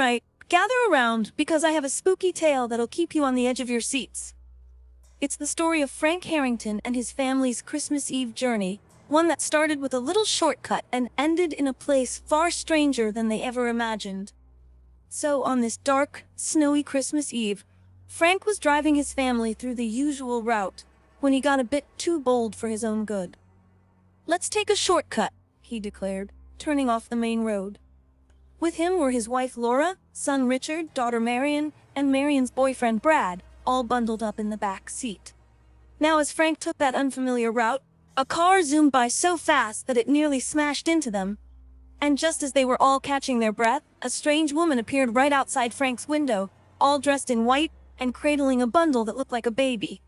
right, gather around, because I have a spooky tale that'll keep you on the edge of your seats. It's the story of Frank Harrington and his family's Christmas Eve journey, one that started with a little shortcut and ended in a place far stranger than they ever imagined. So, on this dark, snowy Christmas Eve, Frank was driving his family through the usual route when he got a bit too bold for his own good. "Let's take a shortcut," he declared, turning off the main road. With him were his wife Laura, son Richard, daughter Marion, and Marion's boyfriend Brad, all bundled up in the back seat. Now, as Frank took that unfamiliar route, a car zoomed by so fast that it nearly smashed into them. And just as they were all catching their breath, a strange woman appeared right outside Frank's window, all dressed in white and cradling a bundle that looked like a baby.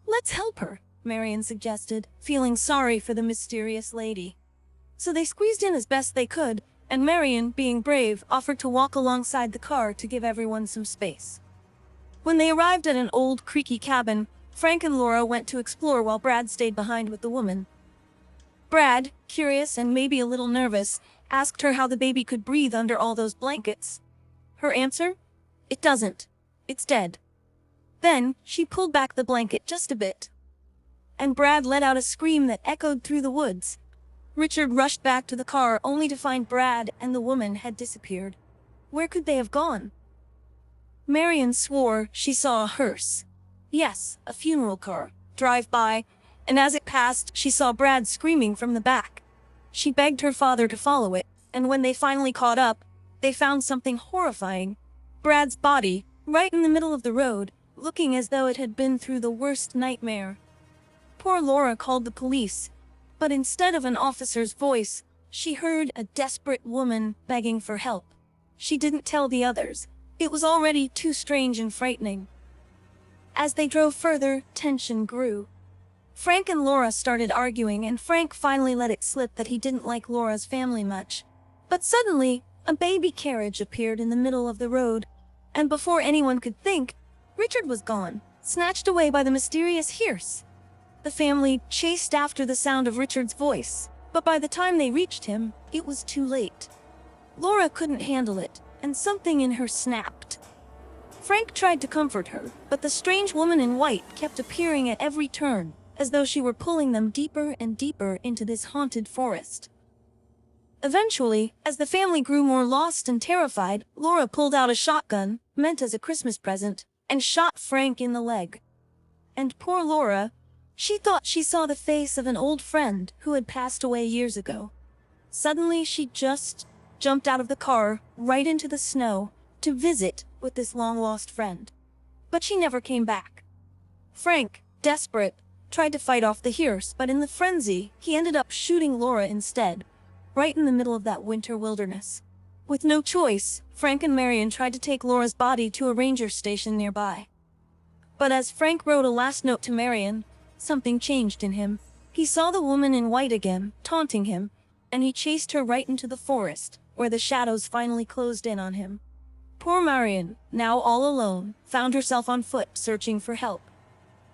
"Let's help her," Marion suggested, feeling sorry for the mysterious lady. So they squeezed in as best they could, and Marion, being brave, offered to walk alongside the car to give everyone some space. When they arrived at an old, creaky cabin, Frank and Laura went to explore while Brad stayed behind with the woman. Brad, curious and maybe a little nervous, asked her how the baby could breathe under all those blankets. Her answer? "It doesn't. It's dead." Then, she pulled back the blanket just a bit, and Brad let out a scream that echoed through the woods. Richard rushed back to the car only to find Brad and the woman had disappeared. Where could they have gone? Marion swore she saw a hearse. Yes, a funeral car, drive by, and as it passed, she saw Brad screaming from the back. She begged her father to follow it, and when they finally caught up, they found something horrifying. Brad's body, right in the middle of the road, looking as though it had been through the worst nightmare. Poor Laura called the police, but instead of an officer's voice, she heard a desperate woman begging for help. She didn't tell the others. It was already too strange and frightening. As they drove further, tension grew. Frank and Laura started arguing, and Frank finally let it slip that he didn't like Laura's family much. But suddenly, a baby carriage appeared in the middle of the road, and before anyone could think, Richard was gone, snatched away by the mysterious hearse. The family chased after the sound of Richard's voice, but by the time they reached him, it was too late. Laura couldn't handle it, and something in her snapped. Frank tried to comfort her, but the strange woman in white kept appearing at every turn, as though she were pulling them deeper and deeper into this haunted forest. Eventually, as the family grew more lost and terrified, Laura pulled out a shotgun, meant as a Christmas present, and shot Frank in the leg. And poor Laura, she thought she saw the face of an old friend who had passed away years ago. Suddenly, she just jumped out of the car, right into the snow, to visit with this long-lost friend. But she never came back. Frank, desperate, tried to fight off the hearse, but in the frenzy, he ended up shooting Laura instead, right in the middle of that winter wilderness. With no choice, Frank and Marion tried to take Laura's body to a ranger station nearby. But as Frank wrote a last note to Marion, something changed in him. He saw the woman in white again, taunting him, and he chased her right into the forest, where the shadows finally closed in on him. Poor Marion, now all alone, found herself on foot searching for help.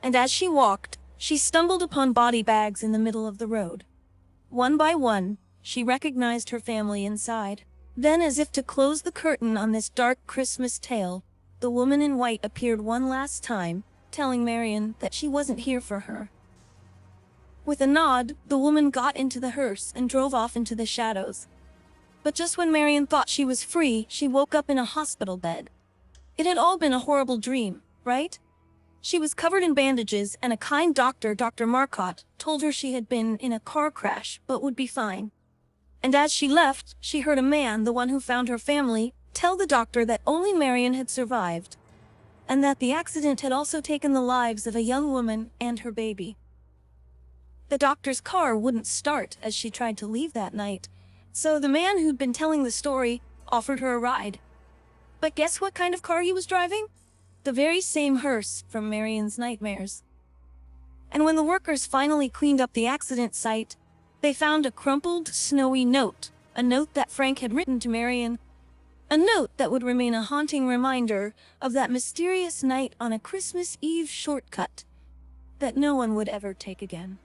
And as she walked, she stumbled upon body bags in the middle of the road. One by one, she recognized her family inside. Then, as if to close the curtain on this dark Christmas tale, the woman in white appeared one last time, telling Marion that she wasn't here for her. With a nod, the woman got into the hearse and drove off into the shadows. But just when Marion thought she was free, she woke up in a hospital bed. It had all been a horrible dream, right? She was covered in bandages, and a kind doctor, Dr. Marcotte, told her she had been in a car crash, but would be fine. And as she left, she heard a man, the one who found her family, tell the doctor that only Marion had survived, and that the accident had also taken the lives of a young woman and her baby. The doctor's car wouldn't start as she tried to leave that night, so the man who'd been telling the story offered her a ride. But guess what kind of car he was driving? The very same hearse from Marion's nightmares. And when the workers finally cleaned up the accident site, they found a crumpled, snowy note, a note that Frank had written to Marion, a note that would remain a haunting reminder of that mysterious night on a Christmas Eve shortcut that no one would ever take again.